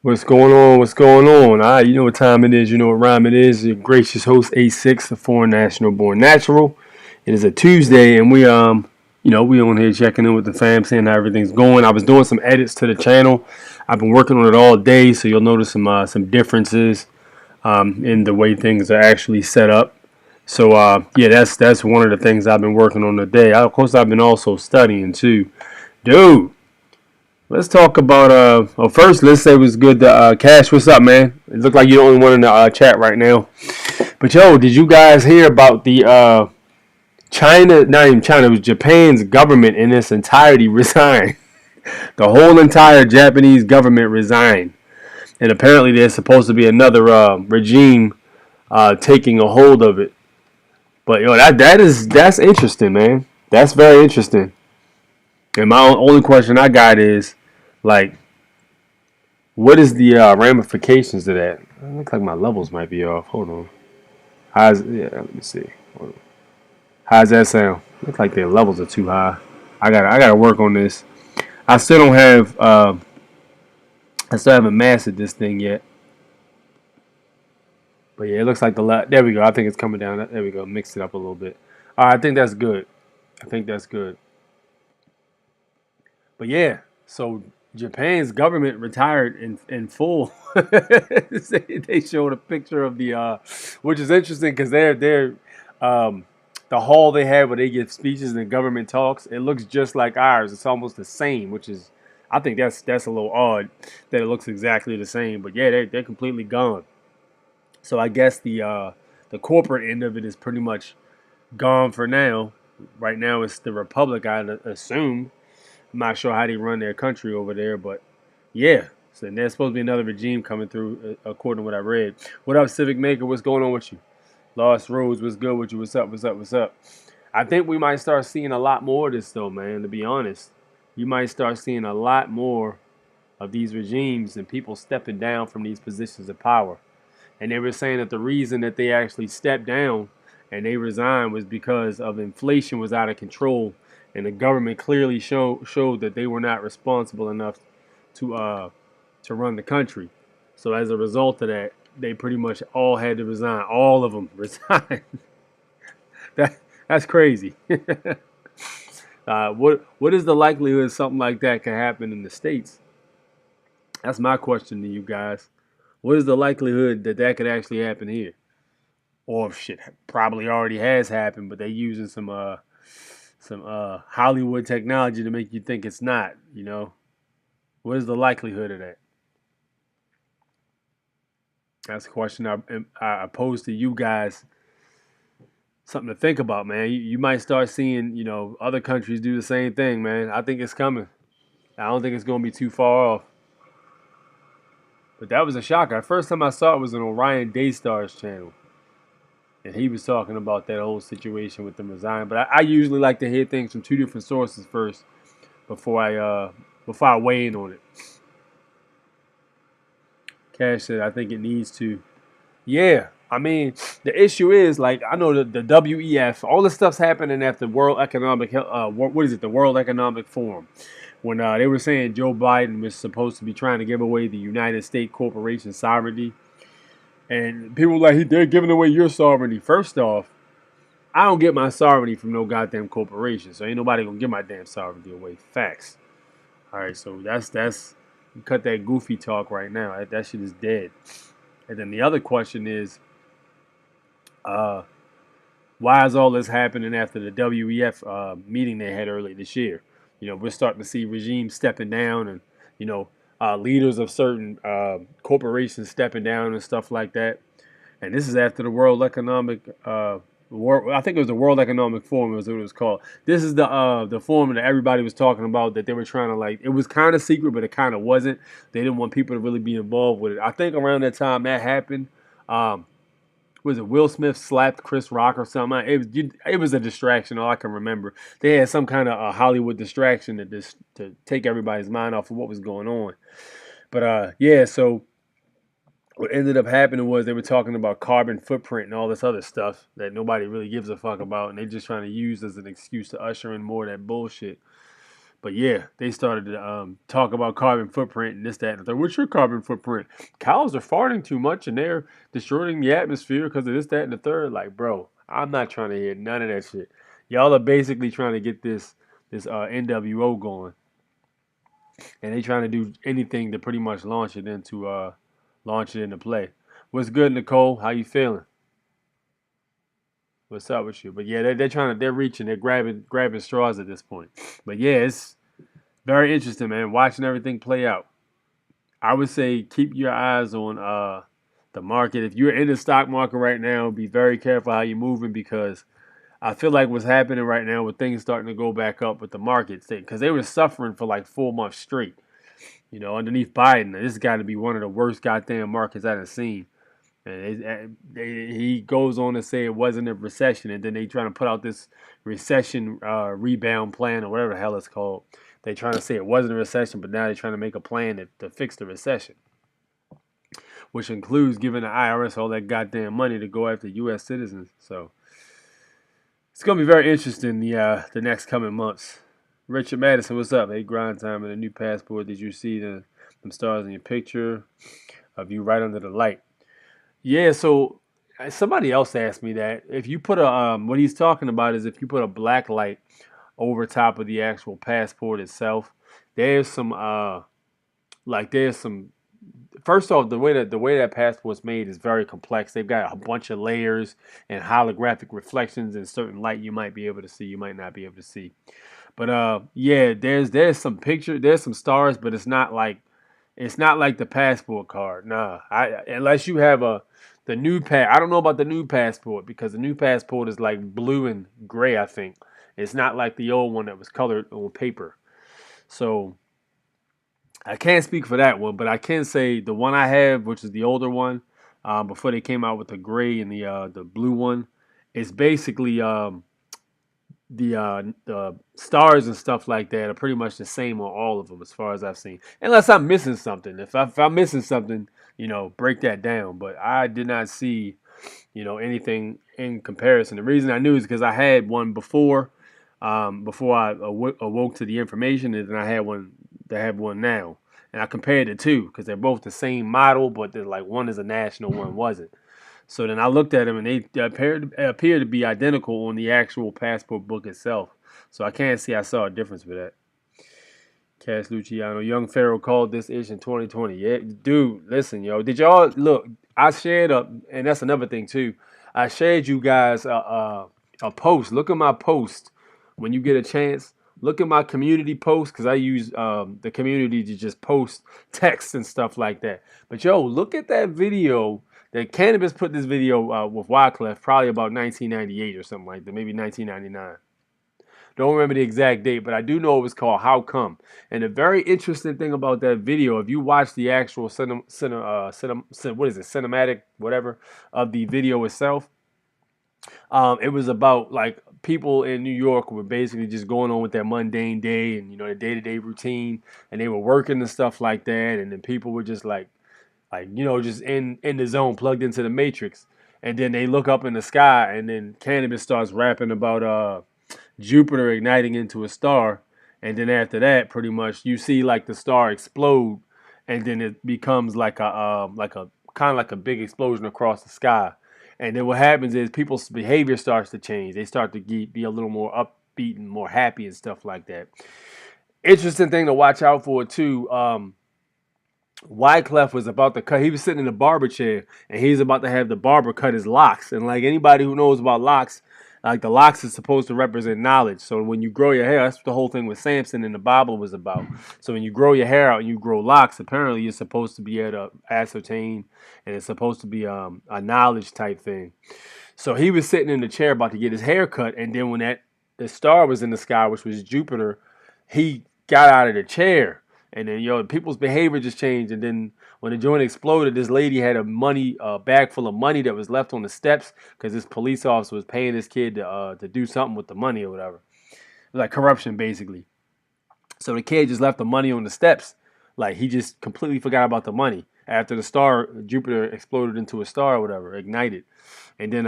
What's going on? What's going on? All right, you know what time it is. You know what rhyme it is. Your gracious host A6, the foreign national born natural. It is a Tuesday, and we on here checking in with the fam, seeing how everything's going. I was doing some edits to the channel. I've been working on it all day, so you'll notice some differences in the way things are actually set up. So yeah, that's one of the things I've been working on today. Of course, I've been also studying too, dude. Let's talk about well, first let's say what's good to Cash. What's up, man? It looked like you're the only one in the chat right now. But yo, did you guys hear about the China, not even China, it was Japan's government in its entirety resigned. The whole entire Japanese government resigned. And apparently there's supposed to be another regime taking a hold of it. But yo, that's interesting, man. That's very interesting. And my only question I got is like, what is the ramifications of that? It looks like my levels might be off. Hold on. Let me see. Hold on. How's that sound? Looks like their levels are too high. I gotta work on this. I still don't have I still haven't mastered this thing yet. But yeah, it looks like there we go. I think it's coming down. There we go. Mixed it up a little bit. All right, I think that's good. I think that's good. But yeah, so Japan's government retired in full. They showed a picture of the which is interesting because they're the hall they have where they give speeches and government talks. It looks just like ours. It's almost the same, which is I think that's a little odd that it looks exactly the same. But yeah, they're completely gone. So I guess the corporate end of it is pretty much gone for now. Right now, it's the republic, I assume. I'm not sure how they run their country over there, but yeah. So there's supposed to be another regime coming through, according to what I read. What up, Civic Maker? What's going on with you? Lost Rose, what's good with you? What's up? What's up? What's up? I think we might start seeing a lot more of this, though, man. To be honest, you might start seeing a lot more of these regimes and people stepping down from these positions of power. And they were saying that the reason that they actually stepped down and they resigned was because of inflation was out of control, and the government clearly showed that they were not responsible enough to to run the country. So as a result of that, they pretty much all had to resign. All of them resigned. that that's crazy. What is the likelihood something like that could happen in the states? That's my question to you guys. What is the likelihood that that could actually happen here? Or if shit probably already has happened, but they're using some Hollywood technology to make you think it's not. You know, what is the likelihood of that? That's a question I pose to you guys. Something to think about, man. You might start seeing, other countries do the same thing, man. I think it's coming. I don't think it's going to be too far off. But that was a shocker. The first time I saw it was on Orion Daystar's channel. And he was talking about that whole situation with them resign. But I usually like to hear things from two different sources first before I weigh in on it. Cash said I think it needs to. Yeah, I mean the issue is like I know the WEF, all this stuff's happening at the World Economic what is it, the World Economic Forum, when they were saying Joe Biden was supposed to be trying to give away the United States corporation sovereignty, and people were like they're giving away your sovereignty. First off, I don't get my sovereignty from no goddamn corporation, so ain't nobody gonna give my damn sovereignty away. Facts. All right, so that's you cut that goofy talk right now. That shit is dead. And then the other question is, uh, why is all this happening after the WEF meeting they had earlier this year? We're starting to see regimes stepping down, and leaders of certain corporations stepping down and stuff like that. And this is after the World Economic I think it was the World Economic Forum was what it was called. This is the forum that everybody was talking about that they were trying to like. It was kind of secret, but it kind of wasn't. They didn't want people to really be involved with it. I think around that time that happened, was it Will Smith slapped Chris Rock or something? It was a distraction. All I can remember, they had some kind of Hollywood distraction to take everybody's mind off of what was going on. But yeah, so what ended up happening was they were talking about carbon footprint and all this other stuff that nobody really gives a fuck about, and they're just trying to use as an excuse to usher in more of that bullshit. But yeah, they started to talk about carbon footprint and this, that, and the third. What's your carbon footprint? Cows are farting too much and they're destroying the atmosphere because of this, that, and the third. Like, bro, I'm not trying to hear none of that shit. Y'all are basically trying to get this NWO going, and they trying to do anything to pretty much launch it into play. What's good, Nicole? How you feeling? What's up with you? But yeah, they're trying to they're reaching, they're grabbing straws at this point. But yeah, it's very interesting, man. Watching everything play out. I would say keep your eyes on the market. If you're in the stock market right now, be very careful how you're moving because I feel like what's happening right now with things starting to go back up with the markets because they were suffering for like 4 months straight. Underneath Biden, this has got to be one of the worst goddamn markets I've seen. And he goes on to say it wasn't a recession, and then they trying to put out this recession rebound plan or whatever the hell it's called. They trying to say it wasn't a recession, but now they're trying to make a plan to fix the recession, which includes giving the IRS all that goddamn money to go after U.S. citizens. So it's gonna be very interesting the next coming months. Richard Madison, what's up? Hey, grind time and a new passport. Did you see them stars in your picture of you right under the light? Yeah, so somebody else asked me that if you put what he's talking about is if you put a black light over top of the actual passport itself, there's some there's some first off the way that passport's made is very complex. They've got a bunch of layers and holographic reflections and certain light you might be able to see, you might not be able to see. But yeah, there's some there's some stars, but it's not like the passport card. Nah, unless you have the new I don't know about the new passport because the new passport is like blue and gray. I think it's not like the old one that was colored on paper. So I can't speak for that one, but I can say the one I have, which is the older one, before they came out with the gray and the blue one, is basically the stars and stuff like that are pretty much the same on all of them as far as I've seen. Unless I'm missing something. If I'm missing something, break that down. But I did not see, anything in comparison. The reason I knew is because I had one before I awoke to the information, and then I had one that have one now. And I compared the two because they're both the same model, but they're like one is a national, one wasn't. So then I looked at them, and they appear to be identical on the actual passport book itself. So I can't see I saw a difference with that. Cash Luciano, Young Pharaoh called this ish in 2020. Yeah, dude, listen, yo, did y'all look? I shared up, and that's another thing too. I shared you guys a post. Look at my post when you get a chance. Look at my community post because I use the community to just post text and stuff like that. But yo, look at that video. That Cannabis put this video with Wyclef probably about 1998 or something like that, maybe 1999. Don't remember the exact date, but I do know it was called How Come. And the very interesting thing about that video, if you watch the actual cinematic, whatever, of the video itself, it was about like people in New York were basically just going on with their mundane day and their day-to-day routine, and they were working and stuff like that, and then people were just just in the zone, plugged into the matrix. And then they look up in the sky, and then Cannabis starts rapping about Jupiter igniting into a star. And then after that, pretty much you see like the star explode, and then it becomes like a kind of like a big explosion across the sky. And then what happens is people's behavior starts to change. They start to be a little more upbeat and more happy and stuff like that. Interesting thing to watch out for too. Wyclef was about to cut. He was sitting in the barber chair, and he's about to have the barber cut his locks. And like anybody who knows about locks, like the locks is supposed to represent knowledge. So when you grow your hair, that's what the whole thing with Samson in the Bible was about. So when you grow your hair out and you grow locks, apparently you're supposed to be able to ascertain, and it's supposed to be a knowledge type thing. So he was sitting in the chair about to get his hair cut, and then when the star was in the sky, which was Jupiter, he got out of the chair. And then, people's behavior just changed. And then when the joint exploded, this lady had a bag full of money that was left on the steps because this police officer was paying this kid to do something with the money or whatever. It was like corruption, basically. So the kid just left the money on the steps. Like, he just completely forgot about the money after Jupiter exploded into a star or whatever, ignited. And then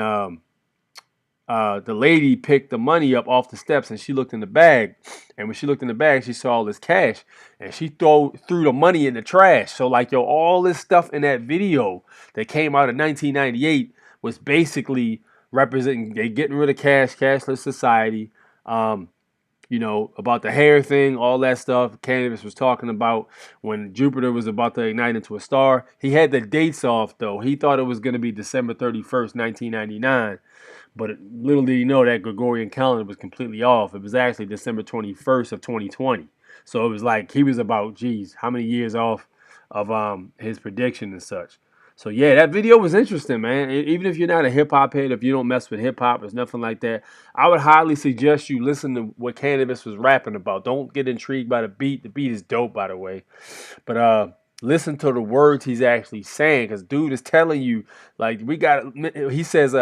the lady picked the money up off the steps and she looked in the bag. And when she looked in the bag, she saw all this cash and she threw the money in the trash. So, like, yo, all this stuff in that video that came out in 1998 was basically representing they getting rid of cash, cashless society. Um, about the hair thing, all that stuff. Candace was talking about when Jupiter was about to ignite into a star. He had the dates off, though. He thought it was going to be December 31st, 1999. But little did he know that Gregorian calendar was completely off. It was actually December 21st of 2020. So it was like he was about, geez, how many years off of his prediction and such. So yeah, that video was interesting, man. Even if you're not a hip hop head, if you don't mess with hip hop, it's nothing like that. I would highly suggest you listen to what Cannabis was rapping about. Don't get intrigued by the beat. The beat is dope, by the way. But listen to the words he's actually saying, because dude is telling you, like, he says,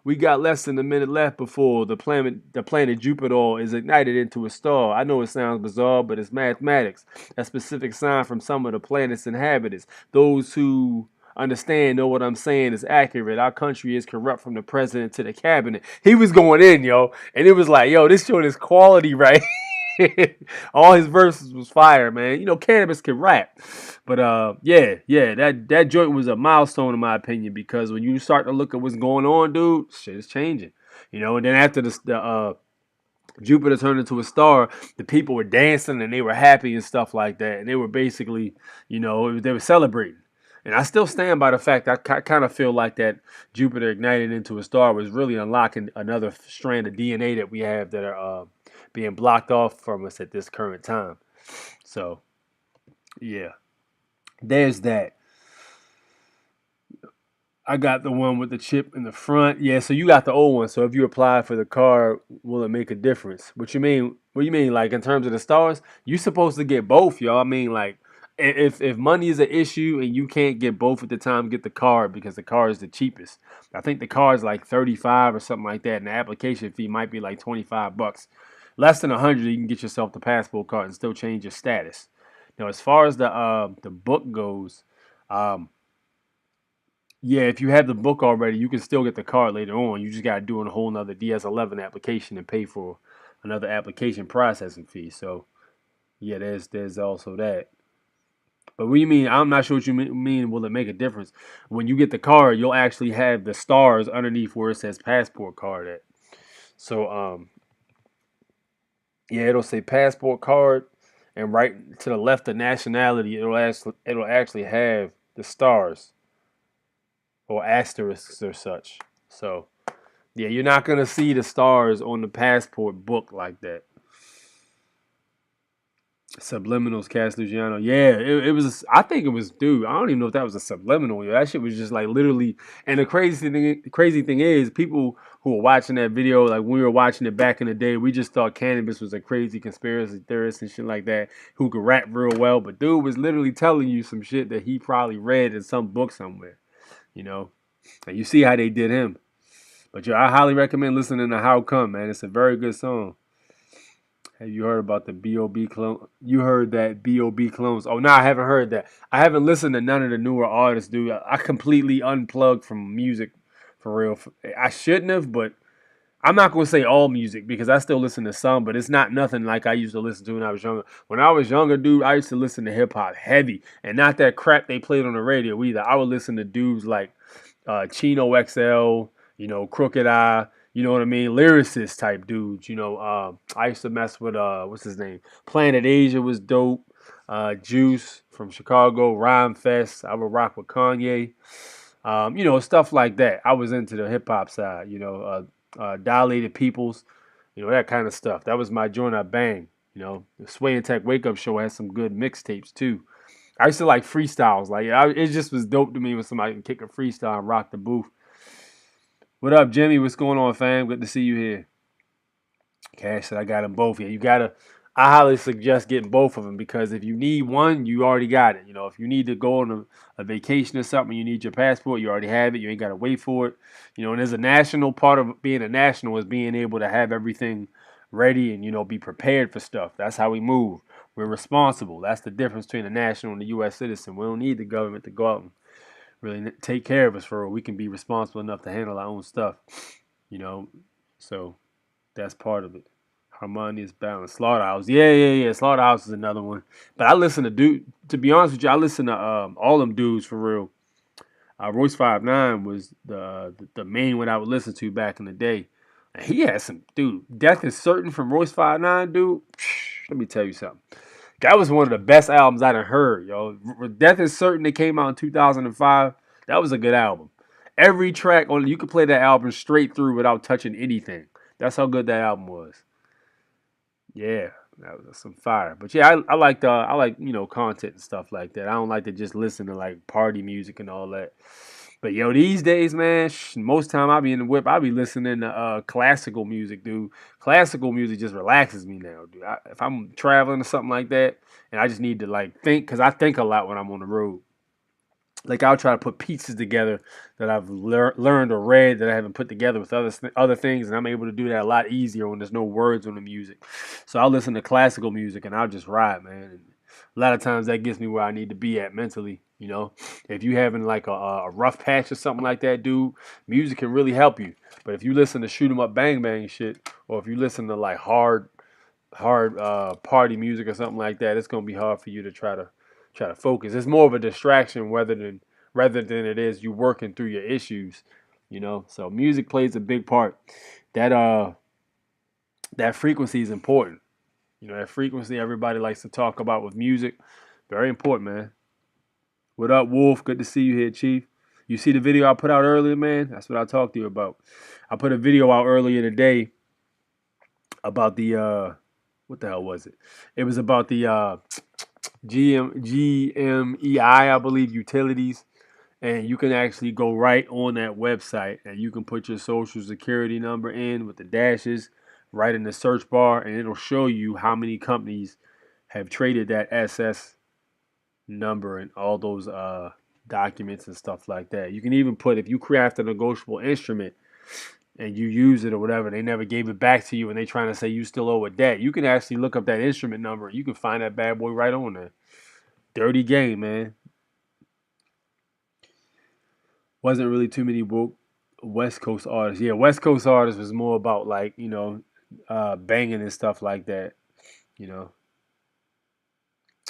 we got less than a minute left before the planet Jupiter is ignited into a star. I know it sounds bizarre, but it's mathematics. A specific sign from some of the planet's inhabitants. Those who understand know what I'm saying is accurate. Our country is corrupt from the president to the cabinet. He was going in, yo, and it was like, yo, this showing his quality, right? All his verses was fire, man. Cannabis can rap. But yeah, that joint was a milestone in my opinion, because when you start to look at what's going on, dude, shit is changing. And then after the Jupiter turned into a star, the people were dancing and they were happy and stuff like that, and they were basically, they were celebrating. And I still stand by the fact I kind of feel like that Jupiter ignited into a star was really unlocking another strand of DNA that we have that are being blocked off from us at this current time. So, yeah, there's that. I got the one with the chip in the front. Yeah, so you got the old one. So if you apply for the card, will it make a difference? What you mean? What do you mean? Like in terms of the stars, you supposed to get both, y'all. I mean, like if money is an issue and you can't get both at the time, get the card because the card is the cheapest. I think the card is like 35 or something like that, and the application fee might be like $25. Less than 100, you can get yourself the passport card and still change your status. Now, as far as the book goes, um, yeah, if you have the book already, you can still get the card later on. You just got to do a whole nother DS11 application and pay for another application processing fee. So, yeah, there's also that. But what do you mean? I'm not sure what you mean. Will it make a difference? When you get the card, you'll actually have the stars underneath where it says passport card at. So, yeah, it'll say passport card, and right to the left of nationality, it'll actually have the stars or asterisks or such. So, yeah, you're not gonna see the stars on the passport book like that. Subliminals, Cast Luciano. Yeah, it was. I think it was, dude. I don't even know if that was a subliminal. Yo. That shit was just like literally. And the crazy thing is, people who were watching that video, like when we were watching it back in the day, we just thought Cannabis was a crazy conspiracy theorist and shit like that who could rap real well. But dude was literally telling you some shit that he probably read in some book somewhere. You know, and you see how they did him. But yo, I highly recommend listening to How Come, man. It's a very good song. Have you heard about the B.O.B. clone? You heard that B.O.B. clones. Oh, no, I haven't heard that. I haven't listened to none of the newer artists, dude. I completely unplugged from music for real. I shouldn't have, but I'm not going to say all music because I still listen to some, but it's not nothing like I used to listen to when I was younger. When I was younger, dude, I used to listen to hip hop heavy and not that crap they played on the radio either. I would listen to dudes like Chino XL, Crooked Eye, you know what I mean? Lyricist type dudes, I used to mess with, what's his name? Planet Asia was dope. Juice from Chicago, Rhyme Fest. I would rock with Kanye. Stuff like that. I was into the hip hop side, Dilated Peoples, that kind of stuff. That was my joint I bang. The Sway and Tech Wake Up Show has some good mixtapes too. I used to like freestyles. It just was dope to me when somebody can kick a freestyle and rock the booth. What up, Jimmy? What's going on, fam? Good to see you here. Cash said I got them both. Yeah, I highly suggest getting both of them because if you need one, you already got it. If you need to go on a vacation or something, you need your passport, you already have it. You ain't got to wait for it. And there's a national part of being a national is being able to have everything ready and, be prepared for stuff. That's how we move. We're responsible. That's the difference between a national and a U.S. citizen. We don't need the government to go out and really take care of us for real. We can be responsible enough to handle our own stuff. You know, So that's part of it. Harmonious balance. Slaughterhouse. Yeah. Slaughterhouse is another one. But I listen to to be honest with you, I listen to all them dudes for real. Royce 5'9" was the main one I would listen to back in the day. And he had some dude. Death is Certain from Royce 5'9", dude. Let me tell you something. That was one of the best albums I done heard, yo. Death is Certain that came out in 2005. That was a good album. Every track on you could play that album straight through without touching anything. That's how good that album was. Yeah, that was some fire. But yeah, I like content and stuff like that. I don't like to just listen to like party music and all that. But yo, these days, man, most time I be in the whip, I be listening to classical music, dude. Classical music just relaxes me now, dude. If I'm traveling or something like that, and I just need to like think, because I think a lot when I'm on the road. Like I'll try to put pieces together that I've learned or read that I haven't put together with other things, and I'm able to do that a lot easier when there's no words on the music. So I'll listen to classical music and I'll just ride, man. And a lot of times that gets me where I need to be at mentally. If you having like a rough patch or something like that, dude, music can really help you. But if you listen to shoot 'em up, bang bang shit, or if you listen to like hard party music or something like that, it's gonna be hard for you to try to focus. It's more of a distraction rather than it is you working through your issues. So music plays a big part. That frequency is important. That frequency everybody likes to talk about with music. Very important, man. What up, Wolf? Good to see you here, Chief. You see the video I put out earlier, man? That's what I talked to you about. I put a video out earlier today about the what the hell was it? It was about the GMEI, I believe, utilities. And you can actually go right on that website and you can put your social security number in with the dashes right in the search bar, and it'll show you how many companies have traded that SS number and all those documents and stuff like that. You can even put, if you craft a negotiable instrument and you use it or whatever, they never gave it back to you and they trying to say you still owe a debt, you can actually look up that instrument number and you can find that bad boy right on there. Dirty game, man. Wasn't really too many woke West Coast artists. Yeah, West Coast artists was more about like, banging and stuff like that. You know.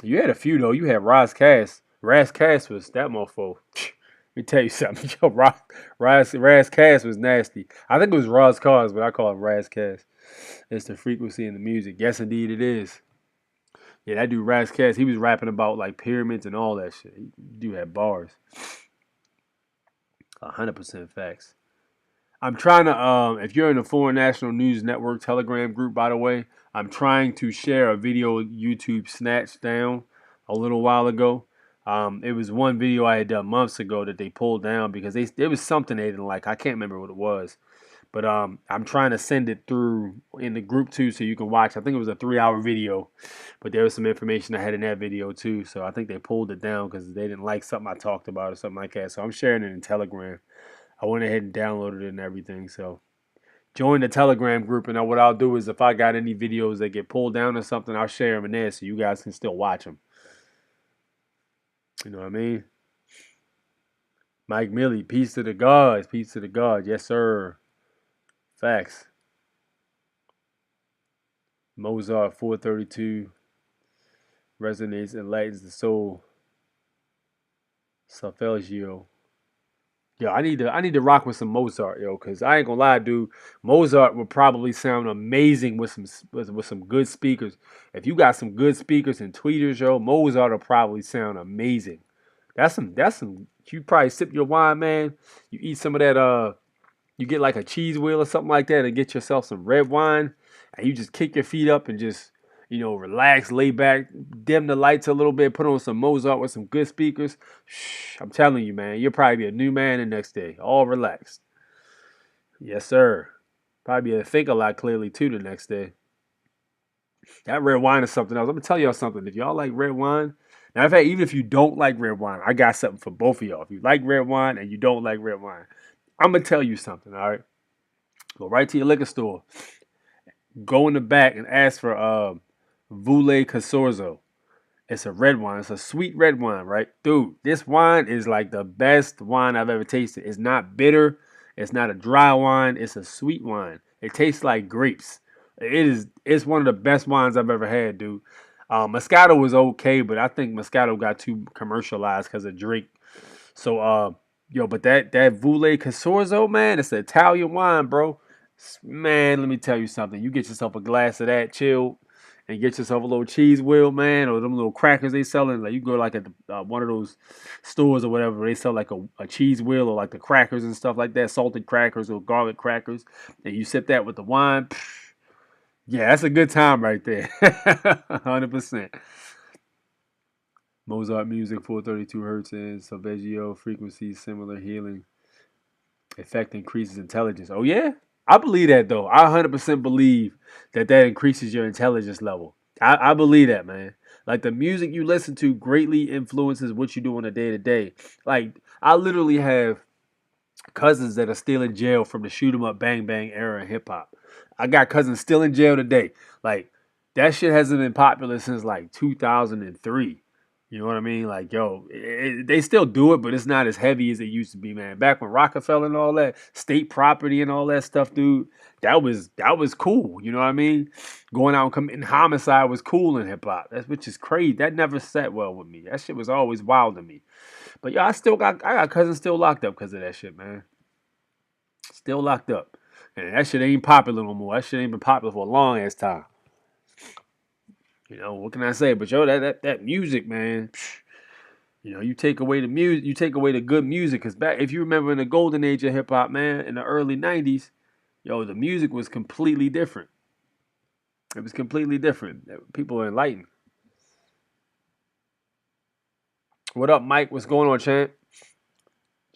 You had a few though. You had Raz Cass. Raz Cass was that mofo. Let me tell you something. Yo, Raz Cass was nasty. I think it was Raz Cars, but I call him Raz Cass. It's the frequency in the music. Yes, indeed it is. Yeah, that dude Raz Cass, he was rapping about like pyramids and all that shit. He do have bars. 100% facts. I'm trying to, if you're in the Foreign National News Network Telegram group, by the way, I'm trying to share a video YouTube snatched down a little while ago. It was one video I had done months ago that they pulled down because there was something they didn't like. I can't remember what it was. But I'm trying to send it through in the group too so you can watch. I think it was a 3-hour video, but there was some information I had in that video too. So I think they pulled it down because they didn't like something I talked about or something like that. So I'm sharing it in Telegram. I went ahead and downloaded it and everything. So join the Telegram group, and what I'll do is if I got any videos that get pulled down or something, I'll share them in there so you guys can still watch them. You know what I mean? Mike Millie, peace to the gods. Peace to the gods. Yes, sir. Facts. Mozart 432 resonates and lightens the soul. Solfeggio. Yo, I need to rock with some Mozart, yo, cause I ain't gonna lie, dude. Mozart would probably sound amazing with some good speakers. If you got some good speakers and tweeters, yo, Mozart will probably sound amazing. That's some. You probably sip your wine, man. You eat some of that. You get like a cheese wheel or something like that, and get yourself some red wine, and you just kick your feet up and just relax, lay back, dim the lights a little bit, put on some Mozart with some good speakers. Shh, I'm telling you, man, you'll probably be a new man the next day, all relaxed. Yes, sir. Probably be able to think a lot clearly too the next day. That red wine is something else. I'm gonna tell y'all something. If y'all like red wine, now in fact, even if you don't like red wine, I got something for both of y'all. If you like red wine and you don't like red wine, I'm gonna tell you something. All right, go right to your liquor store, go in the back and ask for Voulet Casorzo. It's a red wine. It's a sweet red wine, right? Dude, this wine is like the best wine I've ever tasted. It's not bitter. It's not a dry wine. It's a sweet wine. It tastes like grapes. It's one of the best wines I've ever had, dude. Moscato was okay, but I think Moscato got too commercialized because of Drake. So yo, but that Voulet Casorzo, man, it's an Italian wine, bro. Man, let me tell you something. You get yourself a glass of that, chill, and get yourself a little cheese wheel, man, or them little crackers they selling. Like you go like at one of those stores or whatever, they sell like a cheese wheel or like the crackers and stuff like that, salted crackers or garlic crackers, and you sip that with the wine. Yeah, that's a good time right there. 100%. Mozart music, 432 hertz, and Solfeggio frequencies, similar healing effect increases intelligence. Oh yeah, I believe that though. I 100% believe that increases your intelligence level. I believe that, man. Like the music you listen to greatly influences what you do on a day to day. Like I literally have cousins that are still in jail from the shoot 'em up bang bang era in hip hop. I got cousins still in jail today. Like that shit hasn't been popular since like 2003. You know what I mean? Like, yo, they still do it, but it's not as heavy as it used to be, man. Back when Rockefeller and all that, state property and all that stuff, dude, that was cool. You know what I mean? Going out and committing homicide was cool in hip hop. That's which is crazy. That never sat well with me. That shit was always wild to me. But yeah, I got cousins still locked up because of that shit, man. Still locked up. And that shit ain't popular no more. That shit ain't been popular for a long ass time. You know, what can I say? But yo, that music, man. You know, you take away the music, you take away the good music. Cause back, if you remember in the golden age of hip hop, man, in the early '90s, yo, the music was completely different. It was completely different. People are enlightened. What up, Mike? What's going on, champ?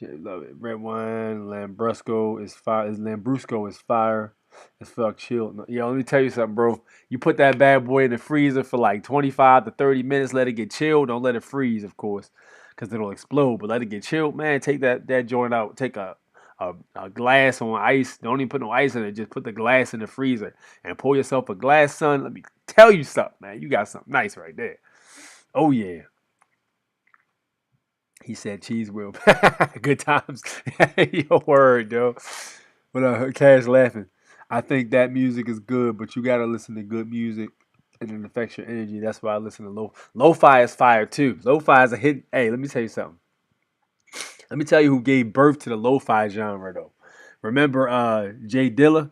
Love it. Red wine, Lambrusco is fire. Lambrusco is fire. It's fuck chill. No, yo, let me tell you something, bro. You put that bad boy in the freezer for like 25 to 30 minutes. Let it get chilled. Don't let it freeze, of course, because it'll explode. But let it get chilled, man. Take that joint out. Take a glass on ice. Don't even put no ice in it. Just put the glass in the freezer and pour yourself a glass, son. Let me tell you something, man. You got something nice right there. Oh yeah. He said cheese whip. Good times. Your word, yo. But Cash laughing. I think that music is good, but you gotta listen to good music and it affects your energy. That's why I listen to lo-fi is fire too. Lo-fi is a hit. Hey, let me tell you something. Let me tell you who gave birth to the lo-fi genre though. Remember Jay Dilla?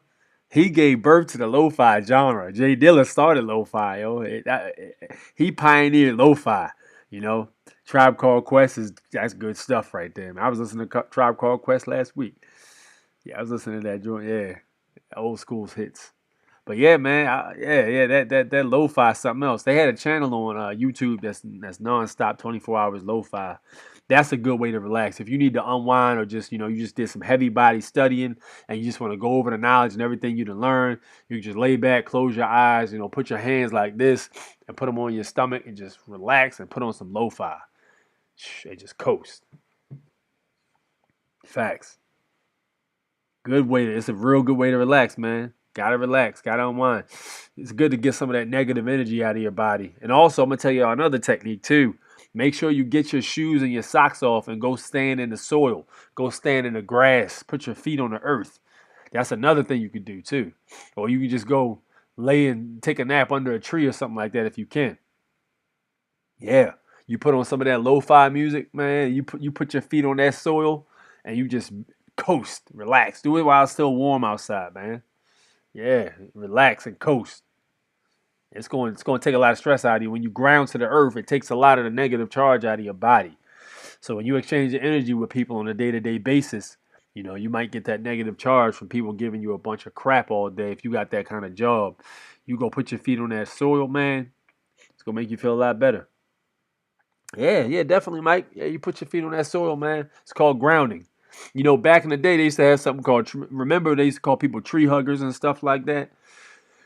He gave birth to the lo-fi genre. Jay Dilla started lo-fi, yo. He pioneered lo-fi, you know. Tribe Called Quest that's good stuff right there, man. I was listening to Tribe Called Quest last week. Yeah, I was listening to that joint. Yeah, old school's hits. But yeah, man, yeah, that lo-fi is something else. They had a channel on YouTube that's nonstop, 24 hours lo-fi. That's a good way to relax. If you need to unwind or just you just did some heavy body studying and you just want to go over the knowledge and everything you done learned, you can just lay back, close your eyes, put your hands like this and put them on your stomach and just relax and put on some lo-fi. They just coast. Facts. It's a real good way to relax, man. Gotta relax, gotta unwind. It's good to get some of that negative energy out of your body. And also, I'm gonna tell you another technique too. Make sure you get your shoes and your socks off and go stand in the soil. Go stand in the grass. Put your feet on the earth. That's another thing you could do too. Or you can just go lay and take a nap under a tree or something like that if you can. Yeah. You put on some of that lo-fi music, man. You put your feet on that soil and you just coast, relax. Do it while it's still warm outside, man. Yeah, relax and coast. It's going to take a lot of stress out of you. When you ground to the earth, it takes a lot of the negative charge out of your body. So when you exchange your energy with people on a day-to-day basis, you might get that negative charge from people giving you a bunch of crap all day. If you got that kind of job, you go put your feet on that soil, man. It's gonna make you feel a lot better. Yeah, definitely, Mike. Yeah, you put your feet on that soil, man. It's called grounding. Back in the day, they used to have something called, remember, they used to call people tree huggers and stuff like that?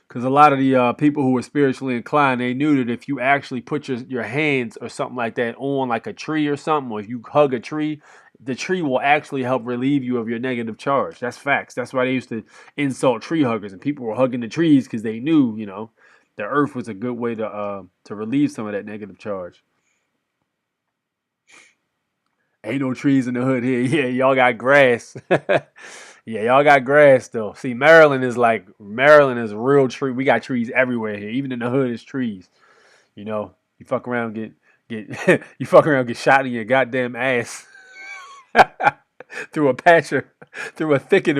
Because a lot of the people who were spiritually inclined, they knew that if you actually put your hands or something like that on like a tree or something, or if you hug a tree, the tree will actually help relieve you of your negative charge. That's facts. That's why they used to insult tree huggers, and people were hugging the trees because they knew, the earth was a good way to relieve some of that negative charge. Ain't no trees in the hood here. Yeah, y'all got grass. Yeah, y'all got grass though. See, Maryland is a real tree. We got trees everywhere here. Even in the hood, is trees. You know, you fuck around, get you fuck around, get shot in your goddamn ass through a patch of through a thicket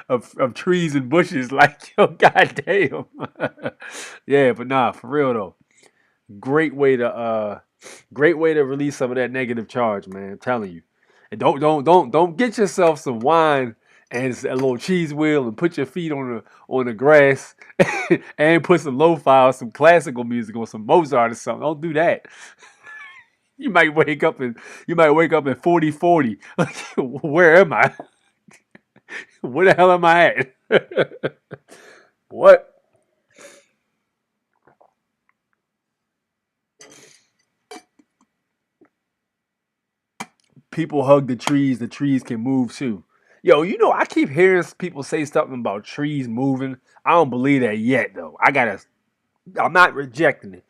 of trees and bushes. Like, yo, goddamn. Yeah, but nah, for real though. Great way to great way to release some of that negative charge, man. I'm telling you. And don't get yourself some wine and a little cheese wheel and put your feet on the grass and put some lo-fi or some classical music or some Mozart or something. Don't do that. You might wake up in 4040. Like, where am I? Where the hell am I at? What? People hug the trees can move too. Yo, I keep hearing people say something about trees moving. I don't believe that yet, though. I'm not rejecting it,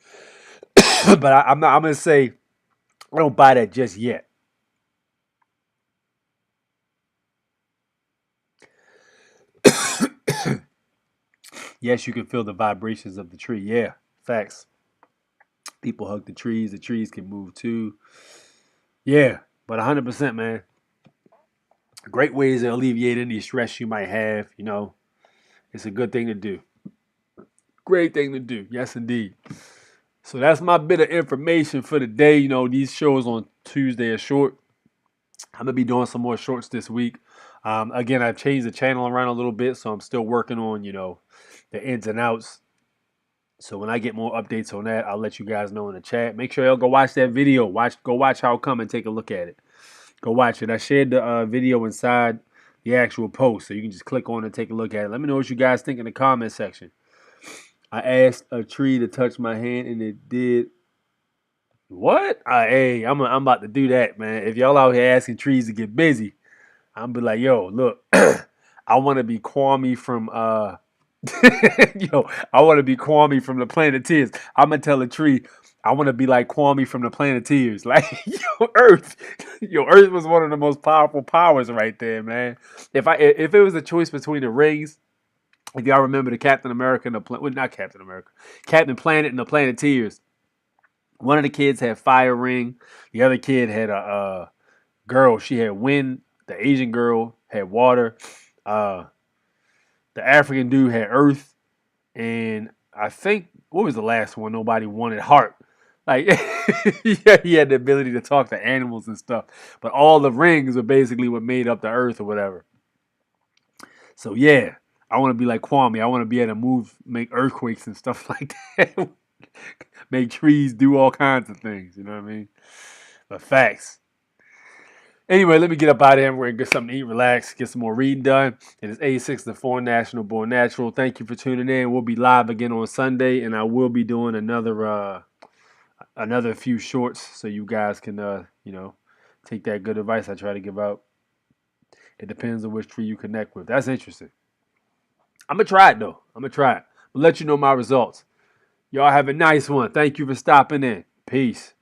but I'm not. I'm gonna say I don't buy that just yet. Yes, you can feel the vibrations of the tree. Yeah, facts. People hug the trees can move too. Yeah, but 100%, man. Great ways to alleviate any stress you might have. It's a good thing to do. Great thing to do. Yes, indeed. So that's my bit of information for the day. These shows on Tuesday are short. I'm gonna be doing some more shorts this week. Again, I've changed the channel around a little bit, so I'm still working on the ins and outs. So when I get more updates on that, I'll let you guys know in the chat. Make sure y'all go watch that video. Go watch How Come and take a look at it. Go watch it. I shared the video inside the actual post, so you can just click on it and take a look at it. Let me know what you guys think in the comment section. I asked a tree to touch my hand, and it did. What? Hey, I'm about to do that, man. If y'all out here asking trees to get busy, I'm be like, yo, look, I want to be Kwame from yo, I want to be Kwame from the Planeteers. I'm gonna tell a tree, I want to be like Kwame from the Planeteers. Like, Earth was one of the most powerful powers right there, man. If it was a choice between the rings, if y'all remember the Captain America and not Captain America, Captain Planet and the Planeteers. One of the kids had fire ring. The other kid had a girl. She had wind. The Asian girl had water. Uh, the African dude had earth. And I think, what was the last one? Nobody wanted heart. Like, yeah, he had the ability to talk to animals and stuff. But all the rings were basically what made up the earth or whatever. So, yeah, I want to be like Kwame. I want to be able to move, make earthquakes and stuff like that. Make trees do all kinds of things. You know what I mean? But facts. Anyway, let me get up out of here. We're going to get something to eat, relax, get some more reading done. It is 86 to 4 National Born Natural. Thank you for tuning in. We'll be live again on Sunday, and I will be doing another few shorts so you guys can, take that good advice I try to give out. It depends on which tree you connect with. That's interesting. I'm going to try it, though. I'm going to try it. I'll let you know my results. Y'all have a nice one. Thank you for stopping in. Peace.